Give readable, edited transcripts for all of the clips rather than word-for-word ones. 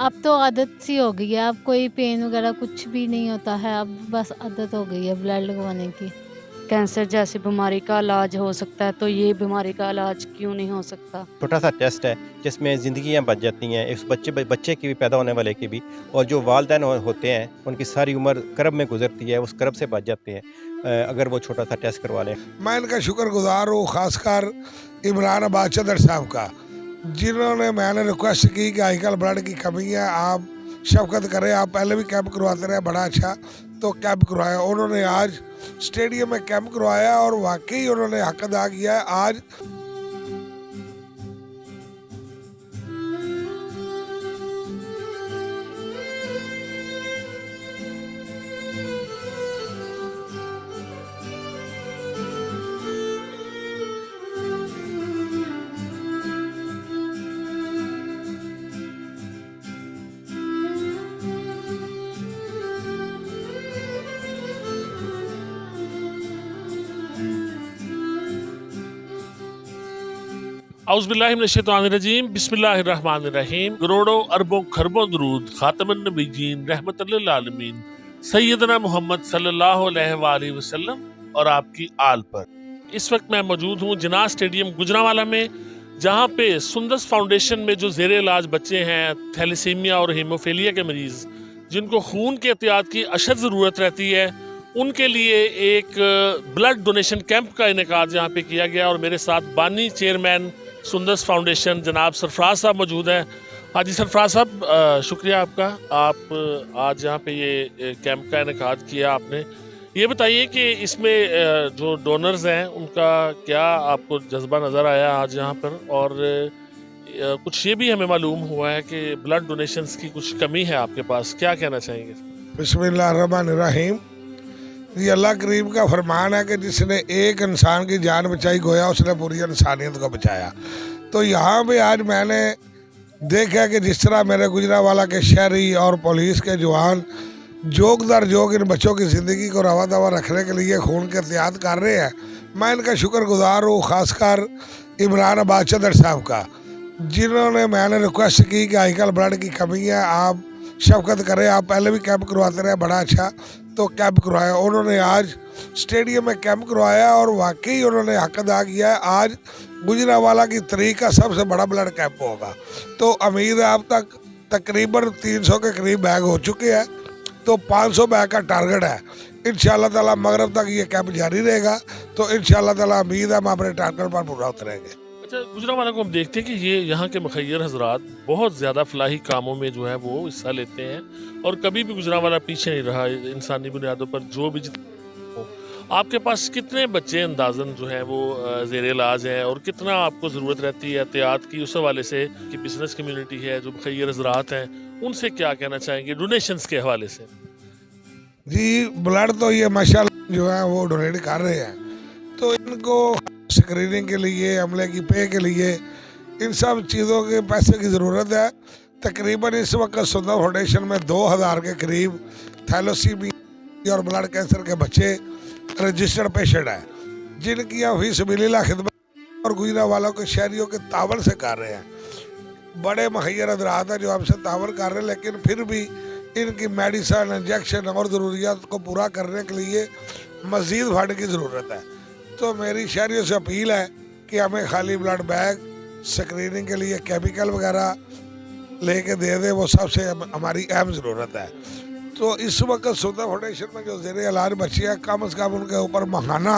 अब तो आदत सी हो गई है, अब कोई पेन वगैरह कुछ भी नहीं होता है, अब बस आदत हो गई है ब्लड लगवाने की। कैंसर जैसी बीमारी का इलाज हो सकता है तो ये बीमारी का इलाज क्यों नहीं हो सकता? छोटा-सा टेस्ट है, जिसमें ज़िंदगियाँ बच जाती हैं, इस बच्चे की भी, पैदा होने वाले की भी, और जो वालिदैन होते हैं, उनकी सारी उम्र कर्ब में गुज़रती है, उस कर्ब से बच जाते हैं अगर वो छोटा-सा टेस्ट करवा लें। मैं इनका शुक्रगुज़ार हूँ, ख़ासकर इमरान अब्बास चदर साहब का, जिन्होंने मैंने रिक्वेस्ट की कि आजकल ब्लड की कमी है, आप शफ़क़त करें, आप पहले भी कैंप करवाते रहे बड़ा अच्छा, तो कैंप करवाया। उन्होंने आज स्टेडियम में कैंप करवाया और वाकई उन्होंने हक अदा किया है। आज औज़ुबिल्लाहिमिनश्शैतानिर्रजीम बिस्मिल्लाहिर्रहमानिर्रहीम। करोड़ों अरबों खरबों दुरूद खातमुन नबिय्यीन रहमतुल लिल आलमीन सैयदना मोहम्मद सल्लल्लाहु अलैहि वसल्लम और आपकी आल पर। इस वक्त मैं मौजूद हूँ जिनाह स्टेडियम गुजरांवाला में, जहाँ पे सुंदस फाउंडेशन में जो ज़ेरे इलाज बच्चे हैं थैलेसीमिया और हीमोफीलिया के मरीज़, जिनको खून के एहतियात की अशद ज़रूरत रहती है, उनके लिए एक ब्लड डोनेशन कैंप का इनेकाद यहाँ पे किया गया। और मेरे साथ बानी चेयरमैन सुंदस फाउंडेशन जनाब सरफराज साहब मौजूद हैं। हाँ जी सरफराज साहब, शुक्रिया आपका, आप आज यहाँ पे ये कैंप का इनेकाद किया आपने। ये बताइए कि इसमें जो डोनर्स हैं उनका क्या आपको जज्बा नज़र आया आज यहाँ पर, और कुछ ये भी हमें मालूम हुआ है कि ब्लड डोनेशंस की कुछ कमी है आपके पास, क्या कहना चाहेंगे? बिस्मिल्लाहिर्रहमानिर्रहीम। ये अल्लाह करीम का फरमान है कि जिसने एक इंसान की जान बचाई, गोया उसने पूरी इंसानियत को बचाया। तो यहाँ पे आज मैंने देखा कि जिस तरह मेरे गुजरांवाला के शहरी और पुलिस के जवान जोग दर जोग इन बच्चों की ज़िंदगी को रवा दवा रखने के लिए खून के एहतियात कर रहे हैं, मैं इनका शुक्रगुज़ार हूँ, ख़ासकर इमरान अब्बास चदर साहब का, जिन्होंने मैंने रिक्वेस्ट की कि आजकल ब्लड की कमी है, आप शफ़क़त करें, आप पहले भी कैंप करवाते रहे बड़ा अच्छा, तो कैंप करवाया। उन्होंने आज स्टेडियम में कैंप करवाया और वाकई उन्होंने हक अदा किया है। आज गुजरांवाला की तारीख का सबसे बड़ा ब्लड कैंप होगा। तो उम्मीद है अब तक तकरीबन 300 के करीब बैग हो चुके हैं, तो 500 बैग का टारगेट है। इंशाअल्लाह ताला मगरिब तक ये कैंप जारी रहेगा, तो इंशाअल्लाह ताला उम्मीद है हम अपने टारगेट पर पूरा उतरेंगे। अच्छा, गुजरांवाला को हम देखते हैं कि ये यहाँ के मुखय्यर हजरात बहुत ज़्यादा फलाही कामों में जो है वो हिस्सा लेते हैं, और कभी भी गुजरांवाला पीछे नहीं रहा इंसानी बुनियादों पर। जो भी हो, आपके पास कितने बच्चे अंदाजन जो हैं वो ज़ेरे इलाज हैं, और कितना आपको ज़रूरत रहती है एहतियात की, उस हवाले से कि बिज़नेस कम्युनिटी है, जो मुखय्यर हजरात हैं, उनसे क्या कहना चाहेंगे डोनेशंस के हवाले से? जी, ब्लड तो ये माशाल्लाह जो है वो डोनेट कर रहे हैं, तो इनको स्क्रीनिंग के लिए, अमले की पे के लिए, इन सब चीज़ों के पैसे की ज़रूरत है। तकरीबन इस वक्त सुंदर फाउंडेशन में 2000 के करीब थैलेसीमिया और ब्लड कैंसर के बच्चे रजिस्टर्ड पेशेंट हैं, जिनकी हम फी सबिलिल्लाह खिदमत और गुजरांवाला के शहरियों के तावन से कर रहे हैं। बड़े मुखय्यर हज़रात हैं जो हमसे तावन कर रहे हैं, लेकिन फिर भी इनकी मेडिसन, इंजेक्शन और ज़रूरियात को पूरा करने के लिए मज़ीद फंड की ज़रूरत है। तो मेरी शहरियों से अपील है कि हमें खाली ब्लड बैग, स्क्रीनिंग के लिए केमिकल वगैरह लेके दे दे, वो सबसे हमारी अहम ज़रूरत है। तो इस वक्त सुंदर फाउंडेशन में जो ज़ेरे इलाज बच्चे हैं, कम से कम उनके ऊपर माहाना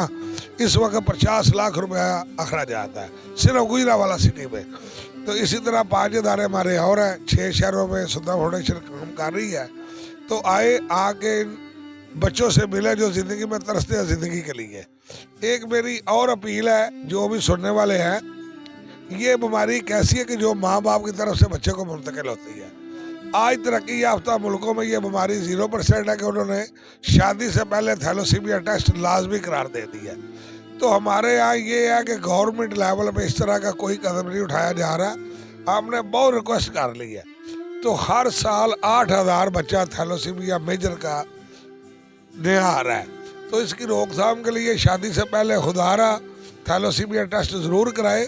इस वक्त 50 लाख रुपया अखरा जाता है सिर्फ गुजरांवाला सिटी में। तो इसी तरह 5 इदारे हमारे और हैं, 6 शहरों में सुंदर फाउंडेशन काम कर रही है। तो आए आके इन बच्चों से मिले जो ज़िंदगी में तरसते हैं ज़िंदगी के लिए। एक मेरी और अपील है, जो भी सुनने वाले हैं, ये बीमारी कैसी है कि जो माँ बाप की तरफ से बच्चे को मुंतकिल होती है। आज तरक्की याफ्ता मुल्कों में ये बीमारी 0% है कि उन्होंने शादी से पहले थैलेसीमिया टेस्ट लाजमी करार दे दिया है। तो हमारे यहाँ ये है कि गवर्नमेंट लेवल पे इस तरह का कोई कदम नहीं उठाया जा रहा। हमने बहुत रिक्वेस्ट कर ली है, तो हर साल 8000 बच्चा थैलेसीमिया मेजर का नया आ रहा है। तो इसकी रोकथाम के लिए शादी से पहले खुदारा थैलेसीमिया टेस्ट ज़रूर कराए।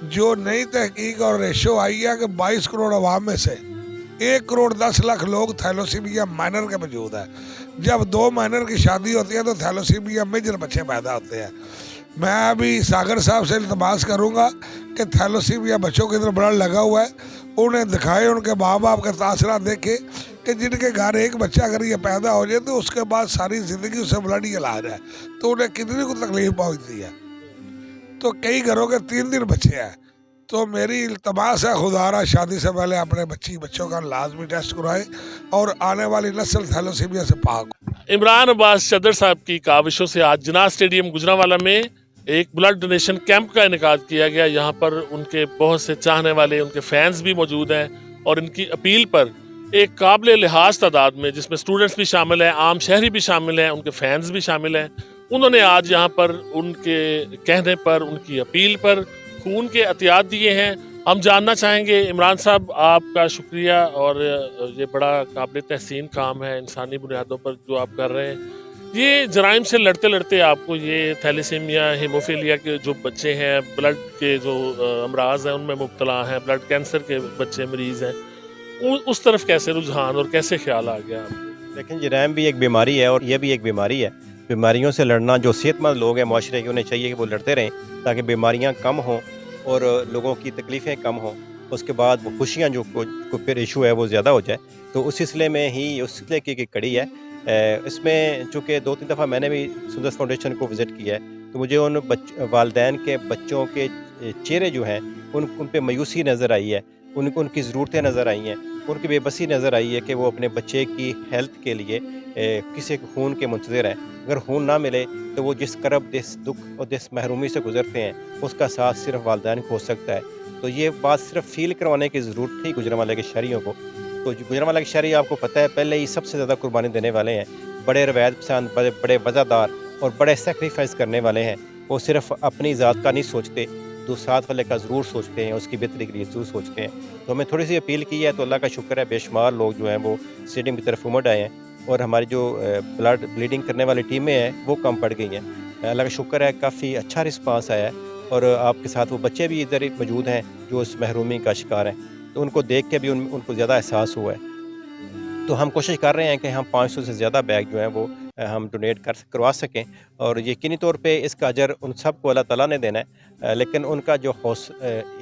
जो नई तहकीक और रेशो आई है कि 22 करोड़ अवाम में से 1,10,00,000 लोग थैलोसीमिया माइनर के मौजूद है। जब 2 माइनर की शादी होती है तो थैलोसीमिया मेजर बच्चे पैदा होते हैं। मैं अभी सागर साहब से इल्तमास करूँगा कि थैलोसीमिया बच्चों के अंदर ब्लड लगा हुआ है, उन्हें दिखाएं, उनके माँ बाप का तासरा देखें कि जिनके घर एक बच्चा अगर ये पैदा हो जाए तो उसके बाद सारी ज़िंदगी उसे ब्लड ही इलाज है, तो उन्हें कितनी को तकलीफ पहुँचती है। तो कई घरों के 3 बच्चे हैं। तो मेरी इल्तमास है, खुदारा शादी से पहले अपने बच्चों का लाजमी टेस्ट कराएं और आने वाली नस्ल थैलोसीमिया से पाक हो। इमरान अब्बास चदर साहब की काविशों से आज जिनाह स्टेडियम गुजरांवाला में एक ब्लड डोनेशन कैंप का इनेकाद किया गया। यहाँ पर उनके बहुत से चाहने वाले, उनके फैंस भी मौजूद हैं और इनकी अपील पर एक काबिल लिहाज तादाद में, जिसमें स्टूडेंट्स भी शामिल हैं, आम शहरी भी शामिल हैं, उनके फैंस भी शामिल हैं, उन्होंने आज यहाँ पर उनके कहने पर, उनकी अपील पर खून के एहतियात दिए हैं। हम जानना चाहेंगे इमरान साहब, आपका शुक्रिया, और ये बड़ा काबिल तहसीन काम है इंसानी बुनियादों पर जो आप कर रहे हैं। ये जराइम से लड़ते लड़ते आपको ये थैलेसीमिया, हीमोफीलिया के जो बच्चे हैं, ब्लड के जो अमराज हैं उनमें मुब्तला हैं, ब्लड कैंसर के बच्चे मरीज़ हैं, उस तरफ कैसे रुझान और कैसे ख्याल आ गया आपको? लेकिन जराइम भी एक बीमारी है और यह भी एक बीमारी है। बीमारियों से लड़ना, जो सेहतमंद लोग हैं माशरे के, उन्हें चाहिए कि वो लड़ते रहें ताकि बीमारियां कम हों और लोगों की तकलीफ़ें कम हों। उसके बाद वो खुशियाँ जो फिर इशू है वो ज़्यादा हो जाए। तो उस सिलसिले में ही, उस सिलसिले की कड़ी है। इसमें चूँकि 2-3 दफ़ा मैंने भी सुंदर फाउंडेशन को विज़िट किया है, तो मुझे उन वालदैन के बच्चों के चेहरे जो हैं उन पे मायूसी नज़र आई है, उनको उनकी ज़रूरतें नज़र आई हैं, उनकी बेबसी नज़र आई है कि वो अपने बच्चे की हेल्थ के लिए किसी खून के मुंतज़िर हैं। अगर खून ना मिले तो वो जिस करब, जिस दुख और जिस महरूमी से गुजरते हैं उसका साथ सिर्फ वालदैन को हो सकता है। तो ये बात सिर्फ फील करवाने की ज़रूरत थी गुजरांवाला के शहरियों को। तो गुजरांवाला के शहरी, आपको पता है, पहले ही सबसे ज़्यादा कुर्बानी देने वाले हैं, बड़े रवायत पसंद, बड़े वज़ादार और बड़े सेक्रीफाइस करने वाले हैं। वो सिर्फ अपनी ज़ात का नहीं सोचते, तो साथ वाले का ज़रूर सोचते हैं, उसकी बेहतरी के लिए ज़रूर सोचते हैं। तो हमें थोड़ी सी अपील की है, तो अल्लाह का शुक्र है बेशुमार लोग जो हैं वो स्टेडियम की तरफ उमड़ आए हैं और हमारी जो ब्लीडिंग करने वाली टीमें हैं वो कम पड़ गई हैं। अल्लाह का शुक्र है, काफ़ी अच्छा रिस्पांस आया है और आपके साथ वो बच्चे भी इधर मौजूद हैं जो उस महरूमी का शिकार हैं, तो उनको देख के भी उनको ज़्यादा एहसास हुआ है। तो हम कोशिश कर रहे हैं कि हम 500 से ज़्यादा बैग जो हैं वो हम डोनेट करवा सकें और यकीनी तौर पे इसका अजर उन सब को अल्लाह ताला ने देना है। लेकिन उनका जो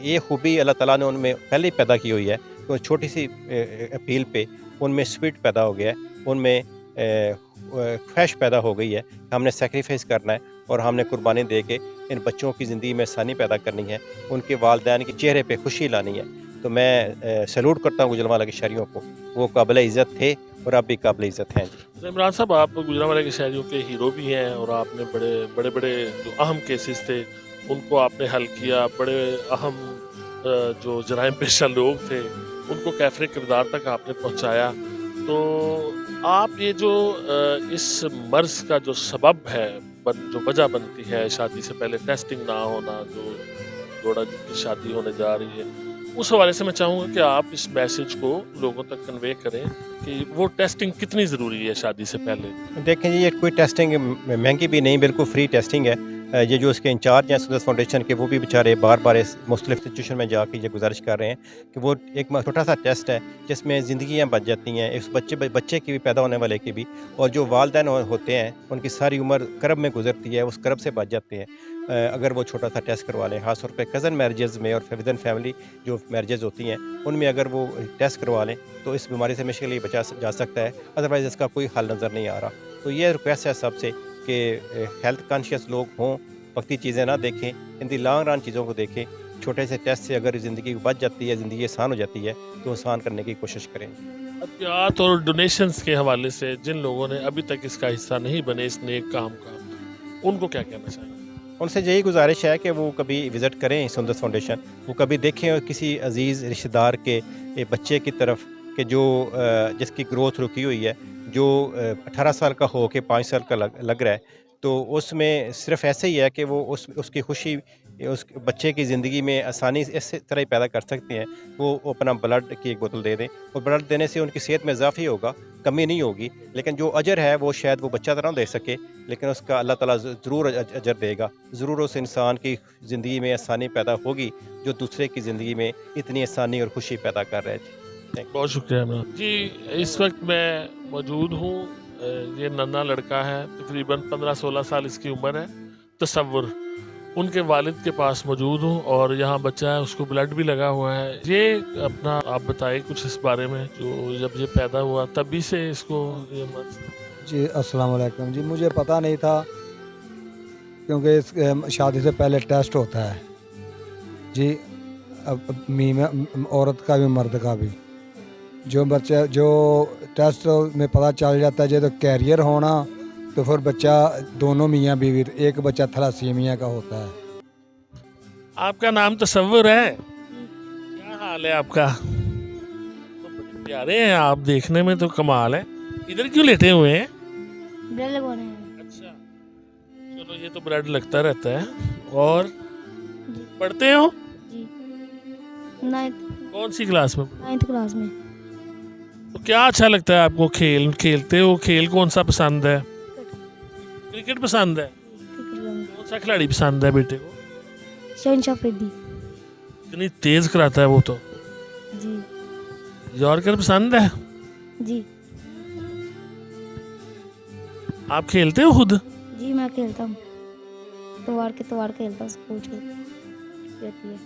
ये खूबी अल्लाह ताला ने उनमें पहले ही पैदा की हुई है, तो छोटी सी अपील पे उनमें स्पिरिट पैदा हो गया है, उनमें ख्वाहिश पैदा हो गई है। हमने सेक्रीफाइस करना है और हमने कुर्बानी दे के इन बच्चों की ज़िंदगी में आसानी पैदा करनी है, उनके वालिदैन के चेहरे पे खुशी लानी है। तो मैं सैल्यूट करता हूँ गुजरांवाला के शहरियों को, वो काबिल इज़्ज़त थे और अब भी काबिल इज़्ज़त हैं जी। तो इमरान साहब, आप गुजरांवाला के शहरियों के हीरो भी हैं और आपने बड़े जो अहम केसेस थे उनको आपने हल किया, बड़े अहम जो जराइम पेशा लोग थे उनको कैफरे किरदार तक आपने पहुँचाया। तो आप ये जो इस मर्ज़ का जो सबब है, जो वजह बनती है शादी से पहले टेस्टिंग ना होना, जो जोड़ा जिनकी शादी होने जा रही है, उस हवाले से मैं चाहूँगा कि आप इस मैसेज को लोगों तक कन्वे करें कि वो टेस्टिंग कितनी ज़रूरी है शादी से पहले। देखें जी, ये कोई टेस्टिंग महंगी भी नहीं, बिल्कुल फ्री टेस्टिंग है। ये जो इसके इंचार्ज हैं सुंदर फाउंडेशन के, वो भी बेचारे बार बार इस मुख्तलिफ सिचुएशन में जाके ये गुजारिश कर रहे हैं कि वो एक छोटा सा टेस्ट है जिसमें ज़िंदगियाँ बच जाती हैं, इस बच्चे की भी, पैदा होने वाले की भी, और जो वालिदैन होते हैं उनकी सारी उम्र करब में गुजरती है, उस करब से बच जाते हैं अगर वो छोटा सा टेस्ट करवा लें। ख़ास तौर पे कज़न मैरिजेज़ में और विदिन फैमिली जो मैरिजेज़ होती हैं उनमें अगर वो टेस्ट करवा लें तो इस बीमारी से हमेशा के लिए बचा जा सकता है, अदरवाइज़ इसका कोई हल नज़र नहीं आ रहा। तो ये रिक्वेस्ट है सबसे कि हेल्थ कॉन्शियस लोग हों, वक्ती चीज़ें ना देखें, इन दी लॉन्ग रन चीज़ों को देखें। छोटे से टेस्ट से अगर ज़िंदगी बच जाती है, ज़िंदगी आसान हो जाती है, तो आसान करने की कोशिश करें। अतियात और डोनेशंस के हवाले से जिन लोगों ने अभी तक इसका हिस्सा नहीं बने इस नेक काम का, उनको क्या कहना चाहिए? उनसे यही गुजारिश है कि वो कभी विज़िट करें सुंदर फाउंडेशन, वो कभी देखें किसी अजीज़ रिश्तेदार के बच्चे की तरफ कि जो जिसकी ग्रोथ रुकी हुई है, जो 18 साल का हो के 5 साल का लग रहा है, तो उसमें सिर्फ ऐसे ही है कि वो उसकी खुशी उस बच्चे की ज़िंदगी में आसानी इस तरह ही पैदा कर सकते हैं। वो अपना ब्लड की एक बोतल दे दें और ब्लड देने से उनकी सेहत में इजाफी होगा, कमी नहीं होगी। लेकिन जो अजर है वो शायद वो बच्चा तो ना दे सके, लेकिन उसका अल्लाह ताला ज़रूर अजर देगा। ज़रूर उस इंसान की ज़िंदगी में आसानी पैदा होगी जो दूसरे की ज़िंदगी में इतनी आसानी और खुशी पैदा कर रहा है। बहुत शुक्रिया मैम जी। इस वक्त मैं मौजूद हूँ, ये नन्हा लड़का है, तकरीबन 15-16 साल इसकी उम्र है। तसव्वुर उनके वालिद के पास मौजूद हूँ और यहाँ बच्चा है, उसको ब्लड भी लगा हुआ है। ये अपना आप बताइए कुछ इस बारे में, जो जब ये पैदा हुआ तभी से इसको ये जी अस्सलाम वालेकुम जी, मुझे पता नहीं था क्योंकि इस शादी से पहले टेस्ट होता है जी, अब औरत का भी मर्द का भी। जो बच्चा जो टेस्ट में पता चल जाता है जो तो कैरियर होना, तो फिर बच्चा दोनों मियाँ बीवी, एक बच्चा थैलासीमिया का होता है। आपका नाम तसव्वुर है, क्या हाल है आपका? तो बड़े प्यारे हैं आप, देखने में तो कमाल है। इधर क्यों लेटे हुए हैं? ब्लड लगवाने हैं। अच्छा, चलो ये तो ब्लड लगता रहता है। और जी। पढ़ते हो? जी, 9th कौन सी क्लास में? 9th क्लास में। तो क्या अच्छा लगता है आपको? खेलते हो? खेल कौन सा पसंद है? क्रिकेट पसंद है। कौन सा खिलाड़ी पसंद है बेटे को? शहनशाह अफरीदी इतनी तेज कराता है वो तो। जी। यॉर्कर पसंद है? जी। आप खेलते हो खुद? जी मैं खेलता हूँ, तवार खेलता हूँ, स्कूल रहती है।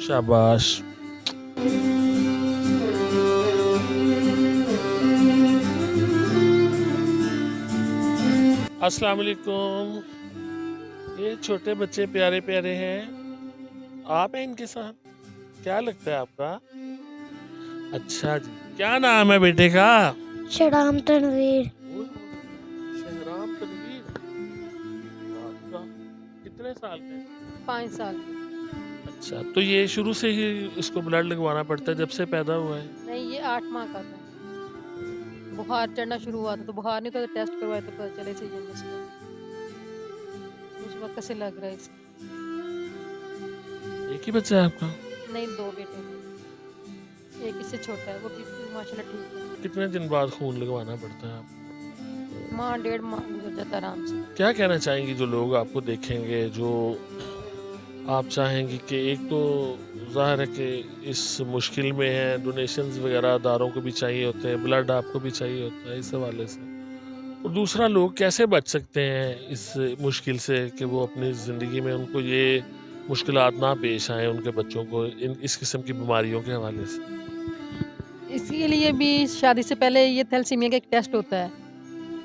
शाबाश। अस्सलाम वालेकुम। ये छोटे बच्चे प्यारे प्यारे हैं, आप हैं इनके साथ? क्या लगता है आपका? अच्छा जी, क्या नाम है बेटे का? शहराम तनवीर। शहराम तनवीर। आपका कितने साल का है? 5 साल। अच्छा, तो ये शुरू से ही इसको ब्लड लगवाना पड़ता है जब से पैदा हुआ है? नहीं, ये 8 माह का था। बुखार चढ़ना शुरू हुआ था, तो बुखार नहीं था तो टेस्ट करवाया तो पता चले सही मसला। उस वक्त से लग रहा है इसको। एक ही बच्चा है आपका? नहीं, 2 बेटे हैं। एक इससे छोटा है, वो भी माशाल्लाह ठीक है। कितने दिन बाद खून लगवाना पड़ता है आपको? माह 1.5 माह गुजर जाता आराम से। क्या कहना चाहेंगी जो लोग आपको देखेंगे, जो आप चाहेंगे कि एक तो ज़ाहिर है कि इस मुश्किल में है, डोनेशंस वगैरह अदारों को भी चाहिए होते हैं, ब्लड आपको भी चाहिए होता है इस हवाले से, और दूसरा लोग कैसे बच सकते हैं इस मुश्किल से कि वो अपनी ज़िंदगी में उनको ये मुश्किलात ना पेश आएँ उनके बच्चों को इस किस्म की बीमारियों के हवाले से? इसके लिए भी शादी से पहले ये थैलेसीमिया का एक टेस्ट होता है।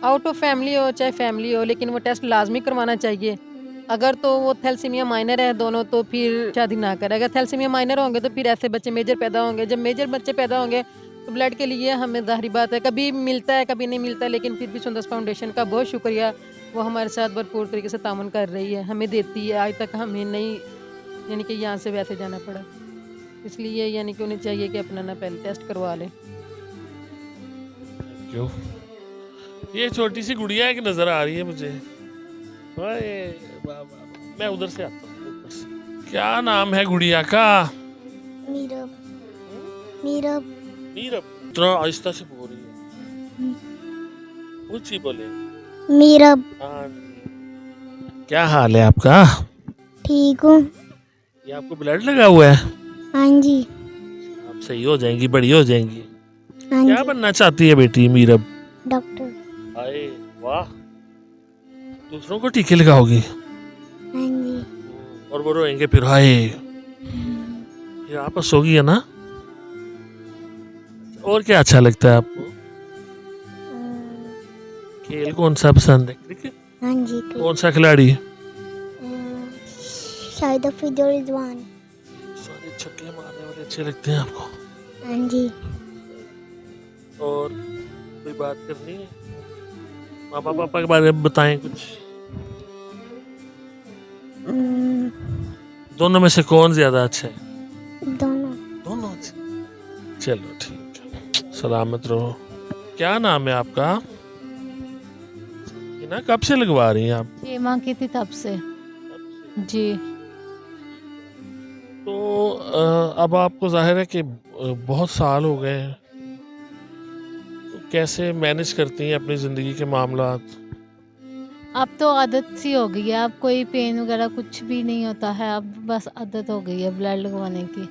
आउट ऑफ फैमिली हो चाहे फैमिली हो, लेकिन वो टेस्ट लाजमी करवाना चाहिए। अगर तो वो थैलेसीमिया माइनर है दोनों, तो फिर शादी ना करें। अगर थैलेसीमिया माइनर होंगे तो फिर ऐसे बच्चे मेजर पैदा होंगे। जब मेजर बच्चे पैदा होंगे तो ब्लड के लिए हमें ज़ाहिरी बात है कभी मिलता है कभी नहीं मिलता, लेकिन फिर भी सुंदर फाउंडेशन का बहुत शुक्रिया, वो हमारे साथ भरपूर तरीके से तामुन कर रही है, हमें देती है। आज तक हमें नहीं यानी कि यहाँ से वैसे जाना पड़ा, इसलिए यानी कि उन्हें चाहिए कि अपना ना पहले टेस्ट करवा लें। क्यों? ये छोटी सी गुड़िया एक नज़र आ रही है मुझे। ओए, वाह, वाह, वाह। मैं उधर से आता हूँ, ऊपर से। क्या नाम है गुड़िया का? मीरब। मीरब। मीरब। इतना आहिस्ता से बोल रही है, ऊंची बोले। मीरब। हाँ जी। क्या हाल है आपका? ठीक हूँ। ये आपको ब्लड लगा हुआ है? हाँ जी। आप सही हो जाएंगी, बड़ी हो जाएंगी। हाँ क्या जी। बनना चाहती है बेटी मीरब? डॉक्टर। अरे वाह, दूसरों को टीके लगाओगी? हाँ जी। और वो रोएंगे फिर, हाय। ये आप हंसोगी है ना? और क्या अच्छा लगता है आपको? खेल कौन सा पसंद है? क्रिकेट? हाँ जी। कौन सा खिलाड़ी? शाहिद अफरीदी और रिजवान। सारे छक्के मारने वाले अच्छे लगते हैं आपको? हाँ जी। और कोई बात करनी है? मामा पापा के बारे में बताएं कुछ। दोनों में से कौन ज्यादा अच्छा है? दोनों। दोनों अच्छे। चलो ठीक है, सलामत रहो। क्या नाम है आपका? ये ना कब से लगवा रही हैं आप? 6 माह की थी तब से। जी। तो अब आपको जाहिर है कि बहुत साल हो गए हैं, तो कैसे मैनेज करती हैं अपनी ज़िंदगी के मामलात? अब तो आदत सी हो गई है, अब कोई पेन वगैरह कुछ भी नहीं होता है, अब बस आदत हो गई है ब्लड लगवाने की।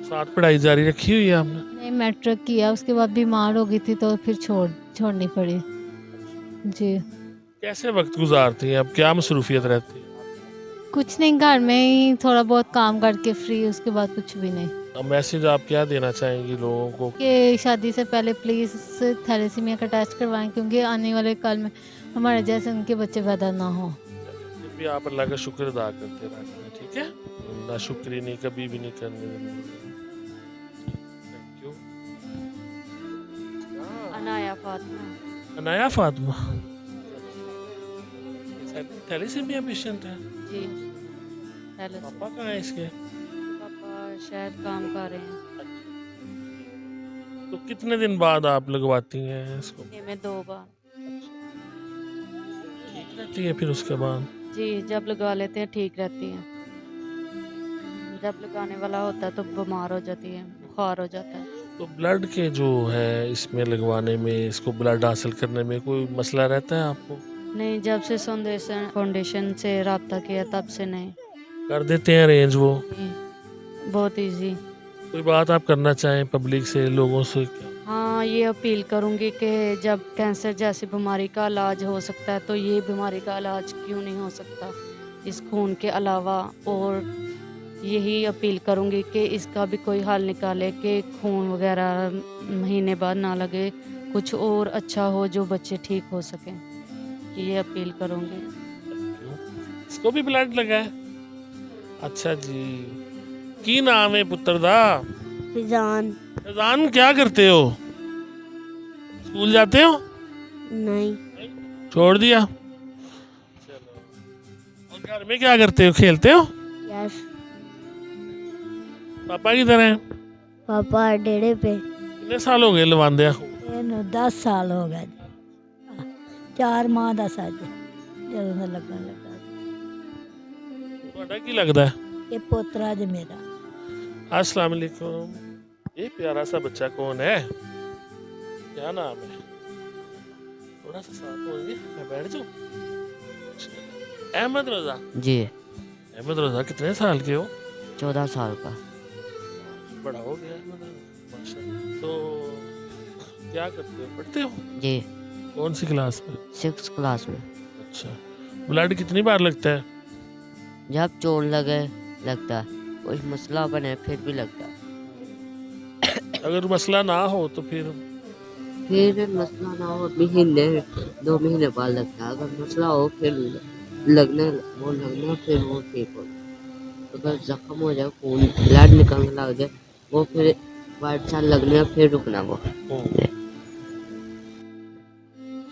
साथ पढ़ाई जारी रखी हुई है आपने? नहीं, मैट्रिक किया, उसके बाद बीमार हो गई थी तो फिर छोड़नी पड़ी। जी। कैसे वक्त गुजारती हैं अब, क्या मसरूफियत रहती है? कुछ नहीं, घर में ही थोड़ा बहुत काम करके फ्री, उसके बाद कुछ भी नहीं। अब मैसेज आप क्या देना चाहेंगी लोगों को? कि शादी से पहले प्लीज़ थैलेसीमिया का टेस्ट करवाएं, क्योंकि आने वाले कल में हमारे जैसे उनके बच्चे पैदा ना हो। जब भी आप अल्लाह का शुक्र अदा करते रहना है, ठीक है? ना शुक्री नहीं कभी भी नहीं करने देनी। Thank you. Anaya Fatima. Anaya Fatima thalassemia patient है? जी थैलेसीमिया। पापा कहाँ है इसके? पापा शायद काम कर रहे हैं। तो कितने दिन बाद आप लगवाती हैं इसको? ये में 2 बार। ठीक रहती है फिर उसके बाद? जी जब लगवा लेते हैं ठीक रहती हैं, जब लगाने वाला होता है तो बीमार हो जाती है, बुखार हो जाता है। तो ब्लड के जो है इसमें लगवाने में, इसको ब्लड हासिल करने में कोई मसला रहता है आपको? नहीं, जब से फाउंडेशन से रब्ता किया तब से नहीं। कर देते हैं अरेंज वो? जी, बहुत इजी। कोई बात आप करना चाहें पब्लिक से, लोगों से? क्या हाँ, ये अपील करूँगी कि जब कैंसर जैसी बीमारी का इलाज हो सकता है तो ये बीमारी का इलाज क्यों नहीं हो सकता इस खून के अलावा। और यही अपील करूँगी कि इसका भी कोई हल निकाले कि खून वगैरह महीने बाद ना लगे, कुछ और अच्छा हो जो बच्चे ठीक हो सकें। ये अपील करूँगी। इसको भी ब्लड लगा है? अच्छा जी। की नाम है पुत्र दा? फिजान। फैजान, क्या करते हो? स्कूल जाते हो? नहीं। छोड़ दिया? चलो। और घर में क्या करते हो, खेलते हो? यस। पापा किधर हैं? पापा डेरे पे। कितने साल हो गए लवांदे? 10 साल हो गए, 4 माह ਦਾ ਸੱਜ ਜਦੋਂ ਦਾ ਲੱਗਣ ਲੱਗਾ। ਤੁਹਾਡਾ ਕੀ ਲੱਗਦਾ है? ਇਹ ਪੋਤਰਾ ਜੇ ਮੇਰਾ। अस्सलाम वालेकुम। ये प्यारा सा बच्चा कौन है? क्या नाम है? थोड़ा सा साथ होंगे, मैं बैठ जाऊं? अहमद रजा। जी अहमद रजा कितने साल के हो? 14 साल का। बड़ा हो गया अहमद रजा, माशाल्लाह। तो क्या करते हो, पढ़ते हो? जी कौन सी क्लास में? 6th क्लास में। अच्छा। ब्लड कितनी बार लगता है? जब चोट लगे लगता है, कोई मसला बने फिर भी लगता है। अगर मसला ना हो तो फिर मसला ना हो महीने 2 महीने बाद लगता है, अगर मसला हो फिर लगना फिर वो ठीक हो। अगर जख्म हो जाए, खून ब्लड निकलने लग जाए, वो फिर वाइट सेल लगने फिर रुकना वो।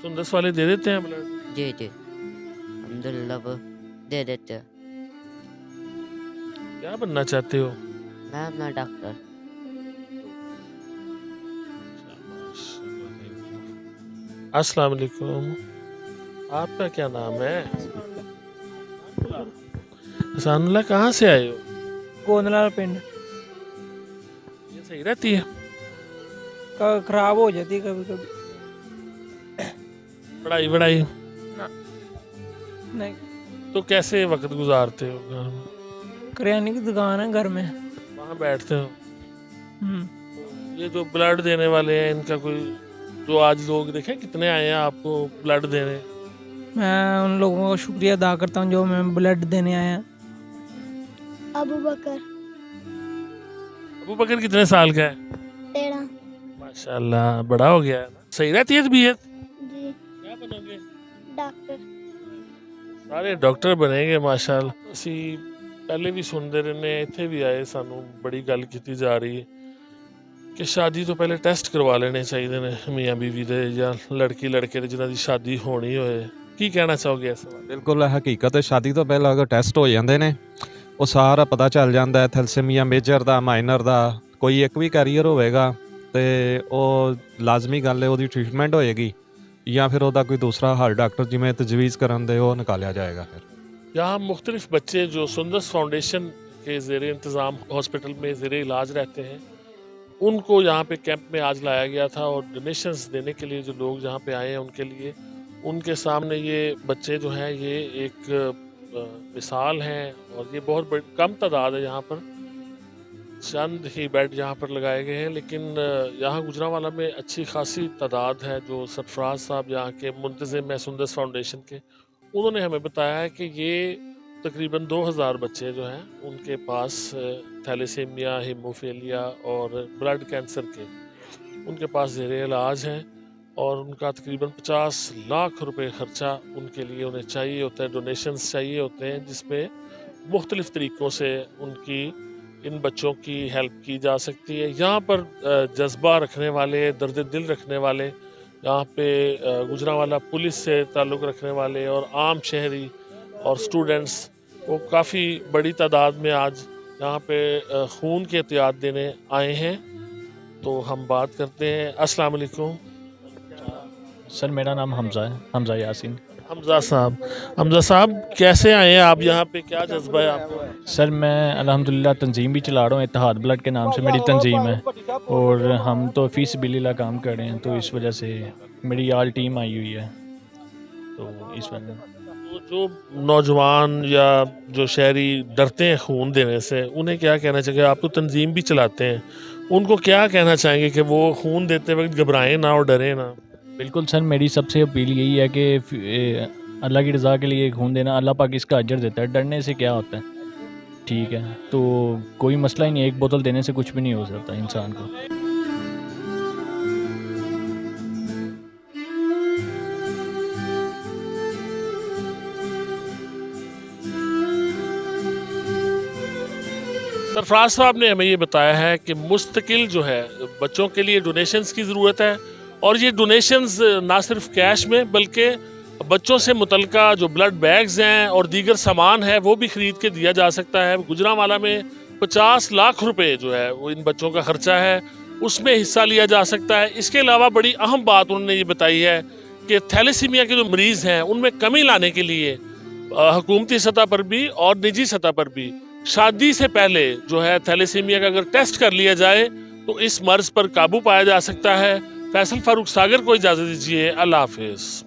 सुंदस वाले दे देते हैं ब्लड? जी जी अल्हम्दुलिल्लाह वो दे देते हैं। क्या बनना चाहते हो? मैं डॉक्टर। अस्सलाम वालेकुम। आपका क्या नाम है? हसानुल्लाह, कहाँ से आए हो? गोंदलाल पिंड। ये सही रहती है? खराब हो जाती कभी कभी। पढ़ाई वढ़ाई नहीं, तो कैसे वक्त गुजारते हो घर में? करियाने की दुकान है घर में। वहाँ बैठते हो? हम्म। ये जो ब्लड देने वाले हैं, इनका कोई, जो आज लोग देखे कितने आए हैं आपको ब्लड देने? मैं उन लोगों का शुक्रिया अदा करता हूँ जो मैं ब्लड देने आए हैं। अबू बकर। अबू बकर कितने साल का है? 13। माशाल्लाह, बड़ा हो गया है ना? सही रहती है तबीयत? जी। क्या बनोगे? डॉक्टर। ਸਾਰੇ ਡਾਕਟਰ ਬਣेंगे ਮਾਸ਼ਾਅੱਲਾ। ਅਸੀਂ ਪਹਿਲੇ ਵੀ ਸੁਣਦੇ ਰਹਿੰਦੇ ਹਾਂ, ਇੱਥੇ ਵੀ ਆਏ, ਸਾਨੂੰ ਬੜੀ ਗੱਲ ਕੀਤੀ ਜਾ ਰਹੀ ਹੈ ਕਿ ਸ਼ਾਦੀ ਤੋਂ ਪਹਿਲੇ ਟੈਸਟ ਕਰਵਾ ਲੈਣੇ ਚਾਹੀਦੇ ਨੇ ਮੀਆਂ ਬੀਵੀ ਦੇ ਜਾਂ ਲੜਕੀ ਲੜਕੇ ਦੇ ਜਿਨ੍ਹਾਂ ਦੀ ਸ਼ਾਦੀ ਹੋਣੀ ਹੋਏ। ਕੀ ਕਹਿਣਾ ਚਾਹੋਗੇ ਇਸ ਬਾਰੇ? ਬਿਲਕੁਲ ਹਕੀਕਤ ਹੈ, ਸ਼ਾਦੀ ਤੋਂ ਪਹਿਲਾਂ ਅਗਰ ਟੈਸਟ ਹੋ ਜਾਂਦੇ ਨੇ ਉਹ ਸਾਰਾ ਪਤਾ ਚੱਲ ਜਾਂਦਾ ਹੈ, ਥੈਲੇਸੀਮੀਆ ਮੇਜਰ ਦਾ, ਮਾਈਨਰ ਦਾ, ਕੋਈ ਇੱਕ ਵੀ ਕੈਰੀਅਰ ਹੋਵੇਗਾ ਤੇ ਉਹ ਲਾਜ਼ਮੀ ਗੱਲ ਹੈ ਉਹਦੀ ਟ੍ਰੀਟਮੈਂਟ ਹੋਏਗੀ ਜਾਂ ਫਿਰ ਉਹਦਾ ਕੋਈ ਦੂਸਰਾ ਹੱਲ ਡਾਕਟਰ ਜਿਵੇਂ ਤਜਵੀਜ਼ ਕਰਨ ਦੇ ਉਹ ਨਿਕਾਲਿਆ ਜਾएगा। फिर यहाँ मुख्तलिफ बच्चे जो सुंदस फाउंडेशन के ज़ेर इंतज़ाम हॉस्पिटल में ज़ेर इलाज रहते हैं, उनको यहाँ पे कैंप में आज लाया गया था और डोनेशंस देने के लिए जो लोग यहाँ पे आए हैं उनके लिए, उनके सामने ये बच्चे जो हैं ये एक मिसाल हैं और ये बहुत बड़ी कम तादाद है यहाँ पर चंद ही बेड यहाँ पर लगाए गए हैं, लेकिन यहाँ गुजरांवाला में अच्छी खासी तादाद है। जो सरफराज साहब यहाँ के मुंतज़िम है सुंदस फाउंडेशन के, उन्होंने हमें बताया है कि ये तकरीबन 2000 बच्चे जो हैं उनके पास थैलेसीमिया, हीमोफीलिया और ब्लड कैंसर के उनके पास ज़ेरे इलाज हैं, और उनका तकरीबन 50 लाख रुपए ख़र्चा उनके लिए उन्हें चाहिए होता है, डोनेशंस चाहिए होते हैं, जिसमें मुख्तलिफ़ तरीक़ों से उनकी इन बच्चों की हेल्प की जा सकती है। यहाँ पर जज्बा रखने वाले, दर्द दिल रखने वाले, यहाँ पे गुजरांवाला पुलिस से ताल्लुक़ रखने वाले और आम शहरी और स्टूडेंट्स, वो काफ़ी बड़ी तादाद में आज यहाँ पे खून की एहतियात देने आए हैं। तो हम बात करते हैं। अस्सलाम वालेकुम सर, मेरा नाम हमज़ा है, हमज़ा यासीन। हमज़ा साहब कैसे आए हैं आप यहाँ पे, क्या जज्बा है आपको? सर मैं अल्हम्दुलिल्लाह तंजीम भी चला रहा हूँ, इत्तेहाद ब्लड के नाम से मेरी तंजीम है, और हम तो फ़ी सबिलिल्लाह काम कर रहे हैं, तो इस वजह से मेरी आल टीम आई हुई है। तो इस वजह तो जो नौजवान या जो शहरी डरते हैं खून देने से, उन्हें क्या कहना चाहिए? आप तो तंजीम भी चलाते हैं, उनको क्या कहना चाहेंगे कि वो खून देते वक्त घबराएं ना और डरें ना? बिल्कुल सर, मेरी सबसे अपील यही है कि अल्लाह की रज़ा के लिए खून देना, अल्लाह पाक इसका अजर देता है, डरने से क्या होता है, ठीक है? तो कोई मसला ही नहीं, एक बोतल देने से कुछ भी नहीं हो सकता इंसान को। सरफराज साहब ने हमें ये बताया है कि मुस्तकिल जो है बच्चों के लिए डोनेशंस की ज़रूरत है, और ये डोनेशंस ना सिर्फ कैश में बल्कि बच्चों से मुतल्लिका जो ब्लड बैग्स हैं और दीगर सामान है वो भी ख़रीद के दिया जा सकता है। गुजरांवाला में 50 लाख रुपए जो है वो इन बच्चों का ख़र्चा है, उसमें हिस्सा लिया जा सकता है। इसके अलावा बड़ी अहम बात उन्होंने ये बताई है कि थैलेसीमिया के जो मरीज़ हैं उनमें कमी लाने के लिए हुकूमती सतह पर भी और निजी सतह पर भी शादी से पहले जो है थैलेसीमिया का अगर टेस्ट कर लिया जाए तो इस मर्ज़ पर काबू पाया जा सकता है। फैसल फारूक सागर को इजाज़त दीजिए। अल्लाह हाफिज़।